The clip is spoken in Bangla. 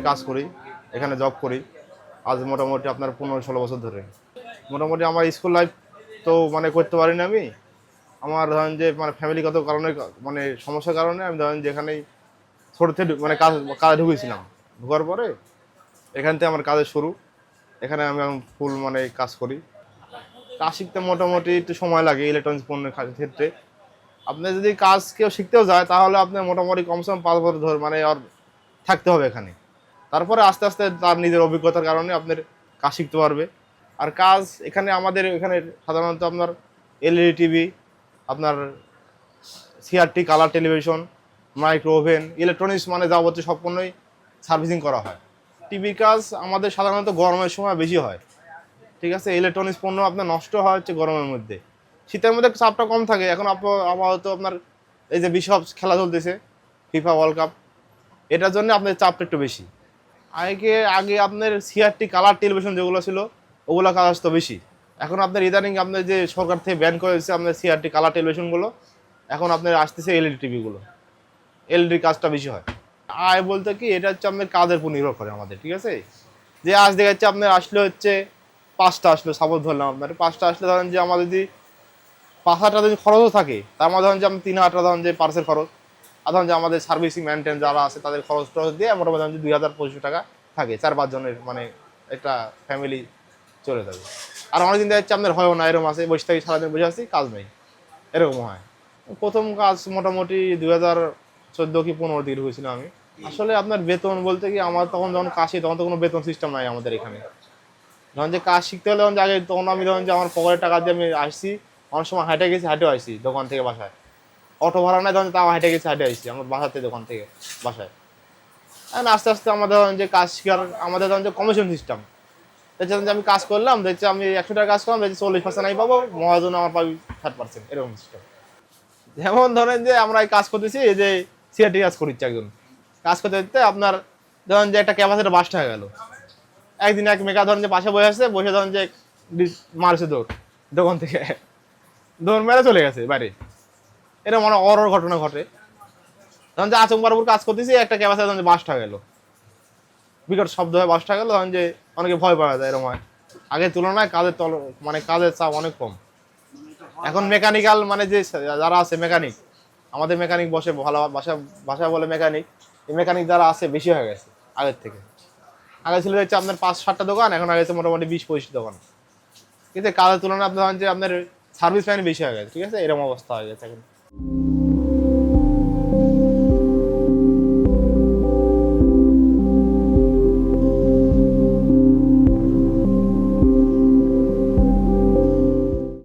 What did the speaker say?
কাজ করি, এখানে জব করি আজ মোটামুটি আপনার 15-16 বছর ধরে। মোটামুটি আমার স্কুল লাইফ তো মানে করতে পারিনি আমি। আমার ধরেন যে মানে ফ্যামিলিগত কারণে মানে সমস্যার কারণে আমি ধরেন যেখানেই ছোট থেকে মানে কাজে ঢুকেছিলাম। ঢোকার পরে এখান থেকে আমার কাজের শুরু। এখানে আমি এখন ফুল মানে কাজ করি। কাজ শিখতে মোটামুটি একটু সময় লাগে ইলেকট্রনিক্স পণ্যের ক্ষেত্রে। আপনি যদি কাজ কেউ শিখতেও যায় তাহলে আপনার মোটামুটি কমসে কম 5 বছর ধরে মানে আর থাকতে হবে এখানে। তারপরে আস্তে আস্তে তার নিজের অভিজ্ঞতার কারণে আপনার কাজ শিখতে পারবে। আর কাজ এখানে আমাদের এখানে সাধারণত আপনার এলইডি টিভি, আপনার CRT colour television, micro oven, electronics মানে যাবতীয় সব পণ্যই সার্ভিসিং করা হয়। টিভির কাজ আমাদের সাধারণত গরমের সময় বেশি হয়, ঠিক আছে। ইলেকট্রনিক্স পণ্য আপনার নষ্ট হয় হচ্ছে গরমের মধ্যে। শীতের মধ্যে চাপটা কম থাকে। এখন আপাতত আপনার এই যে বিশ্বকাপ খেলা চলতেছে, ফিফা ওয়ার্ল্ড কাপ, এটার জন্য আপনার চাপটা একটু বেশি। আগে আপনার সিআরটি কালার টেলিভিশন যেগুলো ছিল ওগুলো কাজ আসতো বেশি। এখন আপনার ইদানিং আপনার যে সরকার থেকে ব্যান করে দিচ্ছে আপনার সিআরটি কালার টেলিভিশনগুলো, এখন আপনার আসতেছে এলইডি টিভিগুলো। এলইডি কাজটা বেশি হয়। আয় বলতে কি এটা হচ্ছে আপনার কাজের উপর নির্ভর করে আমাদের, ঠিক আছে। যে আজ দেখাচ্ছে আপনার আসলে হচ্ছে 5টা আসলো, সাপোজ ধরলাম আপনার 5টা আসলে ধরেন যে আমার যদি 5,000 টাকা যদি খরচও থাকে তার মধ্যে ধরেন যে আমি 3,000 টাকা ধরেন যে পার্সের খরচ, আর ধরেন যে আমাদের সার্ভিসিং মেনটেন যারা আছে তাদের খরচ টরচ দিয়ে মোটামুটি ধরেন যে 2,000-2,500 টাকা থাকে 4-5 জনের, মানে একটা ফ্যামিলি চলে যাবে। আর অনেকদিন দেখা যাচ্ছে আপনার হয়ও না, এরকম আছে বসে থাকি সারাদিন বসে আছি কাজ নেই, এরকম হয়। প্রথম কাজ মোটামুটি 2014 কি 15 দিকে ঢুকেছিলাম আমি। আসলে আপনার বেতন বলতে কি আমার তখন যখন কাজ শিখি তখন তো কোনো বেতন সিস্টেম নাই আমাদের এখানে। ধরেন যে কাজ শিখতে হলে যখন আগে তখন আমি ধরেন যে আমার পকেটের টাকা দিয়ে আমি আসছি, অনেক সময় হাঁটে গেছি, হাঁটেও আসছি দোকান থেকে বাসায়। অটো ভাড়া নাই, ধরেন তাও হেঁটে গেছি, হাঁটে আসছি আমার বাসা থেকে দোকান থেকে বাসায়। এখন আস্তে আস্তে আমাদের ধরেন যে কাজ শিখার আমাদের ধরেন যে কমিশন সিস্টেম। দেখছেন যে আমি কাজ করলাম, দেখছি আমি 100 টাকা কাজ করলাম, দেখছি 40% আমি পাবো, মহাজন আমার পাবি 60%, এরকম সিস্টেম। যেমন ধরেন যে আমরা এই কাজ করতেছি, এই যে সিআরটি কাজ করছি একজন, কাজ করতে করতে আপনার ধরেন যে একটা ক্যাপাসিটি বাস্ট হয়ে গেল। একদিন এক মেকা ধরেন যে পাশে বসে আসছে, বসে ধরেন যে মারছে দৌড় দোকান থেকে, দৌড় মেরে চলে গেছে বাইরে। এরকম অনেক অরর ঘটনা ঘটে। ধরেন যে আচমকার উপর কাজ করতেছি, একটা ক্যাপাসিটি ধরেন যে বাস্ট হয়ে গেল, বিকট শব্দ হয়ে বাস্ট হয়ে গেল, ধরেন যে অনেকে ভয় পাওয়া যায়, এরকম হয়। আগের তুলনায় কাজের মানে কাজের চাপ অনেক কম। এখন মেকানিক্যাল মানে যে যারা আছে মেকানিক, আমাদের মেকানিক বসে ভালো ভাষা বলে মেকানিক, এই মেকানিক যারা আছে বেশি হয়ে গেছে আগের থেকে। আগে ছিল হচ্ছে আপনার 5-7টা দোকান, এখন আগে মোটামুটি 20-25 দোকান। কিন্তু কাজের তুলনায় আপনি ধরেন যে আপনার সার্ভিস লাইন বেশি হয়ে গেছে, ঠিক আছে, এরকম অবস্থা হয়ে গেছে এখন।